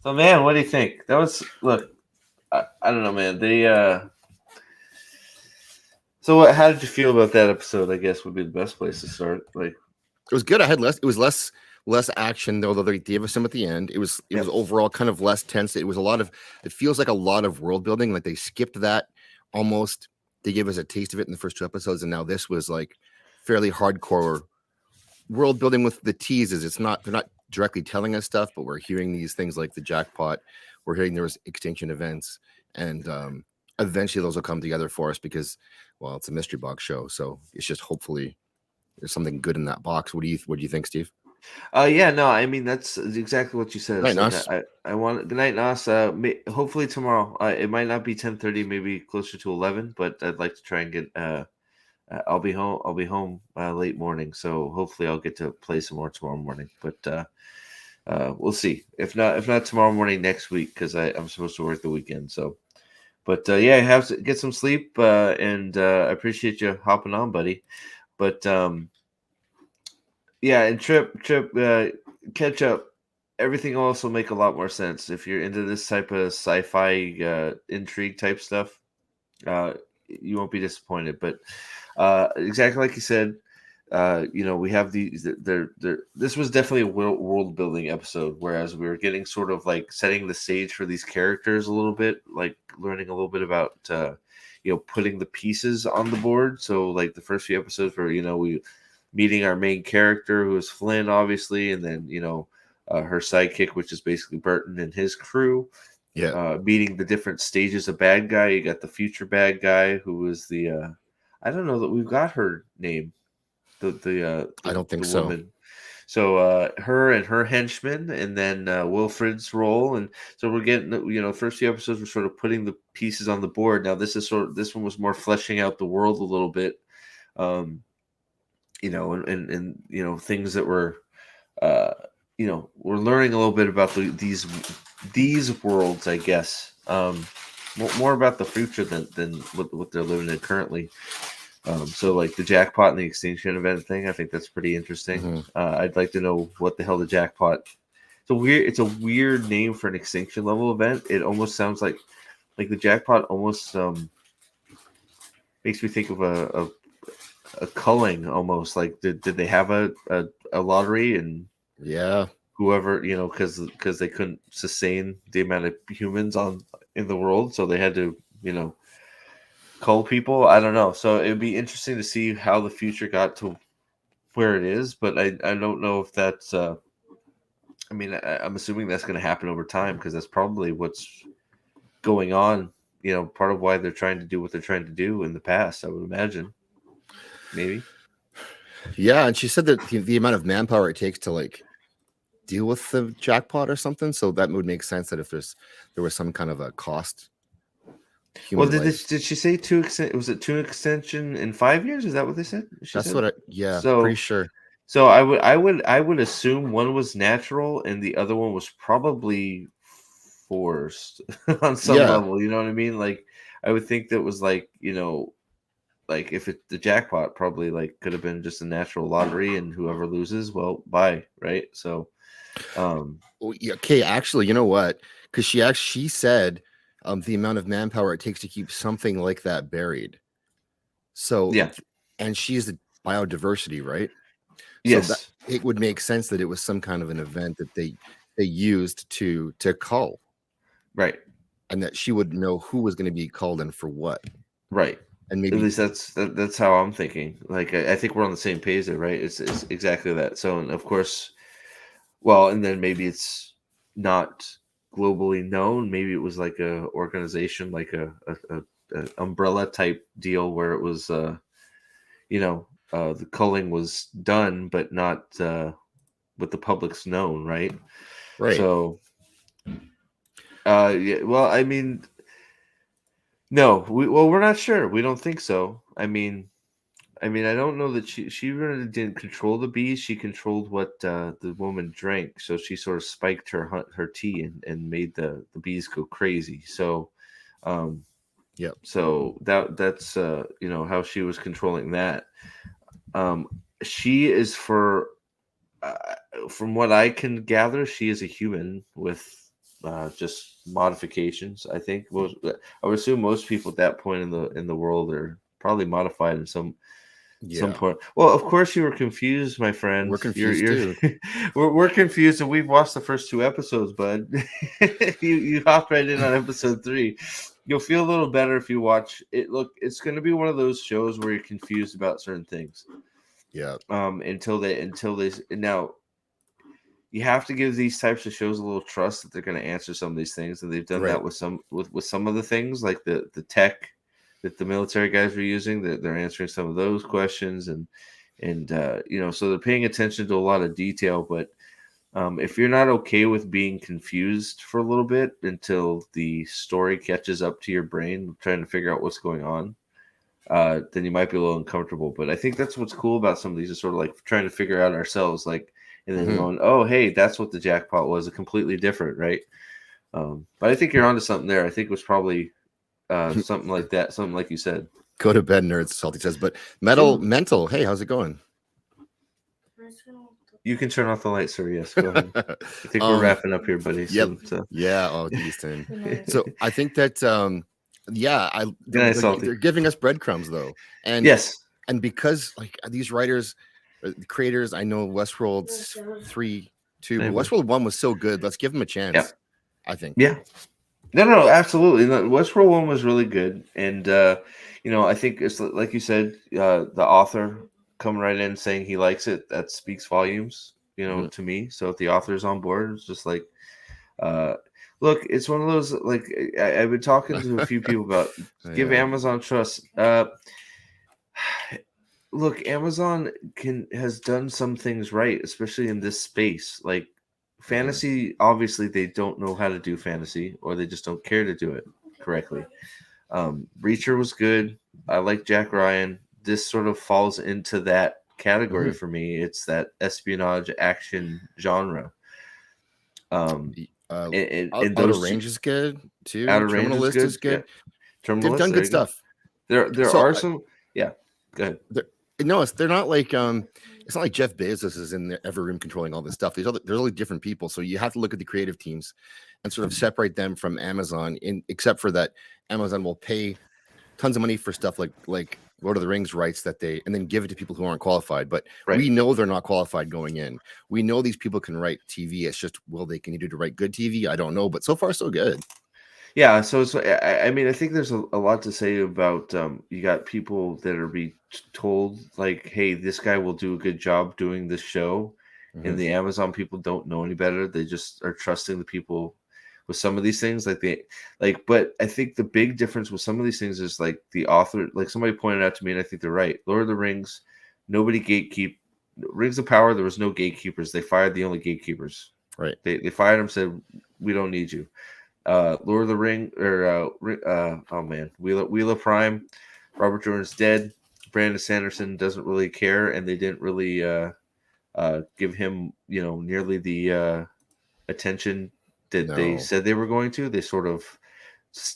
So, man, what do you think? That was look. I don't know, man. So, how did you feel about that episode? I guess would be the best place to start. Like, It was good. I had less. It was less action, although they gave us some at the end. It was yep. overall kind of less tense. It was a lot of. It feels like a lot of world building. Like they skipped that almost. They gave us a taste of it in the first two episodes, and now this was like fairly hardcore world building with the teases. It's not they're not directly telling us stuff, but we're hearing these things like the jackpot. We're hearing there was extinction events, and eventually those will come together for us because, well, it's a mystery box show, so it's just hopefully there's something good in that box. What do you think, Steve? Yeah, no, I mean that's exactly what you said. Night, So Nos. I want good night, Nas. Hopefully tomorrow. It might not be 10:30, maybe closer to 11, but I'd like to try and get. I'll be home. I'll be home late morning, so hopefully I'll get to play some more tomorrow morning. But we'll see. If not tomorrow morning, next week, because I'm supposed to work the weekend. So, but yeah, get some sleep, and I appreciate you hopping on, buddy. But yeah, and Trip, catch up. Everything will also make a lot more sense if you're into this type of sci-fi intrigue type stuff. Uh, you won't be disappointed. But exactly like you said, we have these. This was definitely a world building episode. Whereas we were getting sort of like setting the stage for these characters a little bit, like learning a little bit about putting the pieces on the board. So like the first few episodes where we meeting our main character who is Flynn, obviously, and then her sidekick, which is basically Burton and his crew. Yeah, Meeting the different stages of bad guy. You got the future bad guy who is the I don't know that we've got her name, I don't think the so. woman. So her and her henchman, and then Wilfred's role, and so we're getting first few episodes we're sort of putting the pieces on the board. Now this one was more fleshing out the world a little bit, um, and things that were uh, we're learning a little bit about these worlds, I guess. More about the future than what they're living in currently. So like the jackpot and the extinction event thing, I think that's pretty interesting. Hmm. I'd like to know what the hell the jackpot. It's a weird name for an extinction level event. It almost sounds like the jackpot almost makes me think of a culling almost. Like did they have a lottery and Yeah, whoever because they couldn't sustain the amount of humans on in the world, so they had to cull people. I don't know. So it'd be interesting to see how the future got to where it is, but I don't know if that's. I mean, I'm assuming that's going to happen over time because that's probably what's going on. Part of why they're trying to do what they're trying to do in the past. I would imagine, maybe. yeah. And she said that the amount of manpower it takes to like deal with the jackpot or something. So that would make sense that if there was some kind of a cost, Well, human lives. did she say two extent? Was it two extension in 5 years? Is that what they said? She That's said. what yeah, pretty So sure. So I would assume one was natural and the other one was probably forced on some Yeah, level. You know what I mean? Like I would think that was like like if the jackpot probably like could have been just a natural lottery and whoever loses, well, bye, right? So, um, oh, yeah, okay, actually, you know what? Because she said the amount of manpower it takes to keep something like that buried. So, yeah, and she's the biodiversity, right? So that yes, it would make sense that it was some kind of an event that they used to cull, right, and that she would know who was going to be called and for what, right. and At maybe least that's how I'm thinking. Like I think we're on the same page there, right? It's exactly that. So, and of course, well, and then maybe it's not globally known. Maybe it was like a organization, like a umbrella type deal where it was, the culling was done, but not with the public's known, right? right. So, yeah. Well, I mean, no, we're not sure. We don't think so. I mean, I don't know that she really didn't control the bees. She controlled what the woman drank. So she sort of spiked her tea and made the bees go crazy. So, um, Yep. that's how she was controlling that. Um, she is uh, from what I can gather, she is a human with just modifications. I think I would assume most people at that point in the world are probably modified in some Yeah, point. Well, of course you were confused, my friend. we're confused You're too. we're confused, and we've watched the first two episodes, bud. You hopped right in on episode three. You'll feel a little better if you watch it. Look, it's going to be one of those shows where you're confused about certain things. Yeah, Until they now you have to give these types of shows a little trust that they're going to answer some of these things, and they've done right. that with some of the things like the tech that the military guys were using. That they're answering some of those questions, and so they're paying attention to a lot of detail. But if you're not okay with being confused for a little bit until the story catches up to your brain, trying to figure out what's going on, then you might be a little uncomfortable. But I think that's what's cool about some of these is sort of like trying to figure out ourselves, like, and then Hmm. going, oh, hey, that's what the jackpot was, a completely different, right? But I think you're onto something there. I think it was probably something like that, something like you said. Go to bed, nerds. Salty says, but Ooh, mental. Hey, how's it going? you can turn off the light, sir. Yes, go ahead. I think we're um, wrapping up here, buddy. yep, Soon. So, yeah. Oh, Easton. good So I think that yeah, night, salty. they're giving us breadcrumbs though, and Yes. because like these writers, the creators, I know Westworld's 3, 2, but Anyway. Westworld 1 was so good. Let's give them a Yeah. chance. I think. Yeah. No, absolutely. No, Westworld one was really good, and I think it's like you said, the author coming right in saying he likes it. That speaks volumes, Mhm. to me. So if the author's on board, it's just like, uh, look, it's one of those like I've been talking to a few people about give Yeah. Amazon trust. Look, Amazon has done some things right, especially in this space. Like Mhm. fantasy, obviously they don't know how to do fantasy, or they just don't care to do it correctly. Reacher was good. I like Jack Ryan. This sort of falls into that category Mhm. for me. It's that espionage action genre. Um, The, and Outer those two, Range is good too. Outer Range Terminal is List good. is Yeah, good. They've Terminalist. done There good you go. stuff. There So are some. Yeah, go ahead. they're, no, they're not like it's not like Jeff Bezos is in every room controlling all this stuff. There's only different people, so you have to look at the creative teams and sort of separate them from Amazon. In except for that, Amazon will pay tons of money for stuff like Lord of the Rings rights that they and then give it to people who aren't qualified. But Right. we know they're not qualified going in. We know these people can write TV. It's just will they continue to write good TV? I don't know, but so far so good. Yeah, so I mean, I think there's a lot to say about you got people that are told like, hey, this guy will do a good job doing this show, and Mhm. the Amazon people don't know any better. They just are trusting the people with some of these things, but I think the big difference with some of these things is like the author, like somebody pointed out to me, and I think they're right. Lord of the Rings, nobody gatekeep. Rings of Power, there was no gatekeepers. They fired the only gatekeepers. Right. They fired them, said we don't need you. Lord of the Ring or oh man, Wheel of Prime. Robert Jordan's dead. Brandon Sanderson doesn't really care, and they didn't really give him nearly the attention that they No. said they were going to. They sort of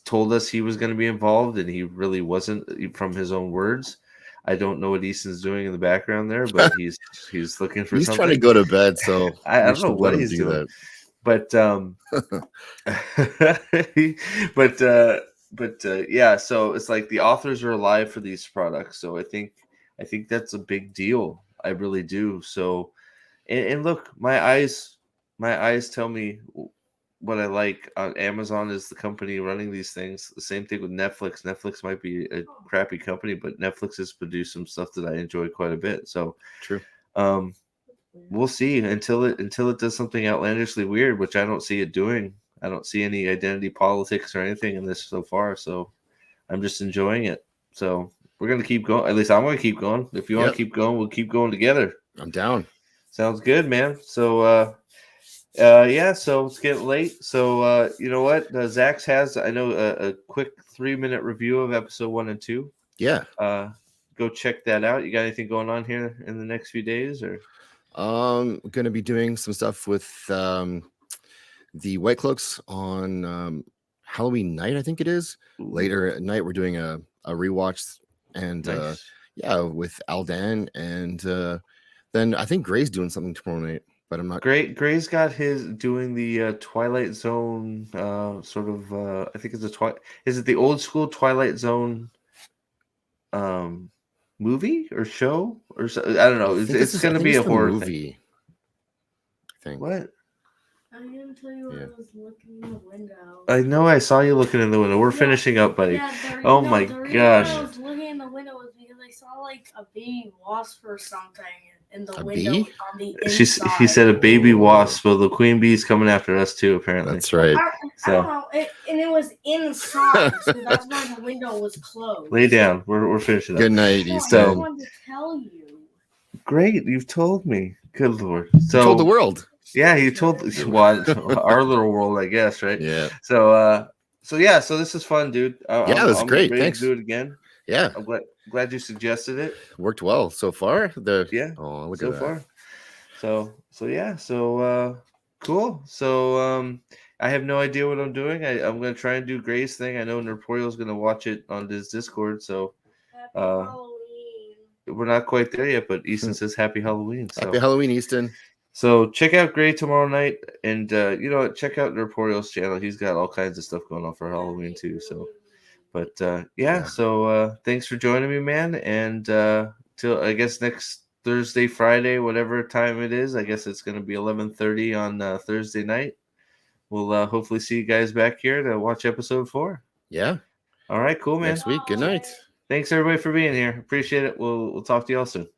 told us he was going to be involved, and he really wasn't from his own words. I don't know what Easton's doing in the background there, but he's looking for He's trying to something. go to bed, so I we don't know should let what him he's do doing, that. but but yeah, so it's like the authors are alive for these products, so I think that's a big deal. I really do. So and look, my eyes tell me what I like. Amazon is the company running these things. The same thing with Netflix. Netflix might be a crappy company, but Netflix has produced some stuff that I enjoy quite a bit. So True. um we'll see until it does something outlandishly weird, which I don't see it doing. I don't see any identity politics or anything in this so far, so I'm just enjoying it. So we're gonna keep going. At least I'm gonna keep going. If you want Yep. to keep going, we'll keep going together. I'm down. Sounds good, man. So yeah, so it's getting late. So you know what? Zach's has I know a quick 3-minute review of episode 1 and 2. Yeah. Uh go check that out. You got anything going on here in the next few days or Gonna be doing some stuff with the White Cloaks on Halloween night, I think it is. Ooh, Later at night, we're doing a rewatch, and nice. yeah, with Aldan, and then I think Gray's doing something tomorrow night. but I'm not. Gray's got his doing the Twilight Zone sort of. I think it's a Is it the old school Twilight Zone um movie or show or so, I don't know. It's I going to think be it's a the horror thing. movie. I think. What? I'm gonna tell you I was looking in the window. I know I saw you looking in the window. We're finishing up, buddy. Oh my the reason gosh. I was looking in the window was because I saw like a baby wasp or something in the A window bee? on the He inside. said a baby wasp. Well, the queen bee's coming after us too, apparently. That's right. I don't know, and it was inside, so that's why the window was closed. Lay down. We're finishing up. Good night, No, I Easton. just wanted to tell you. Great, you've told me. Good Lord. You told the world. Yeah, you told our little world, I guess, right? Yeah. So so this is fun, dude. Yeah, this is great. Ready Thanks. to do it again. Yeah. I'm glad you suggested it. Worked well so far. Yeah. Oh, look so at that. far. So cool. So I have no idea what I'm doing. I'm gonna try and do Gray's thing. I know Nerporial's gonna watch it on his Discord, so Happy Halloween. we're not quite there yet, but Easton says happy Halloween. So Happy Halloween, Easton. So check out Gray tomorrow night, and you know what? Check out Nerporial's channel. He's got all kinds of stuff going on for Halloween too. So, but yeah. So thanks for joining me, man. And till I guess next Thursday, Friday, whatever time it is. I guess it's going to be 11:30 on Thursday night. We'll hopefully see you guys back here to watch episode 4. Yeah. All right, cool, man. Next week. Good night. Thanks everybody for being here. Appreciate it. We'll talk to y'all soon.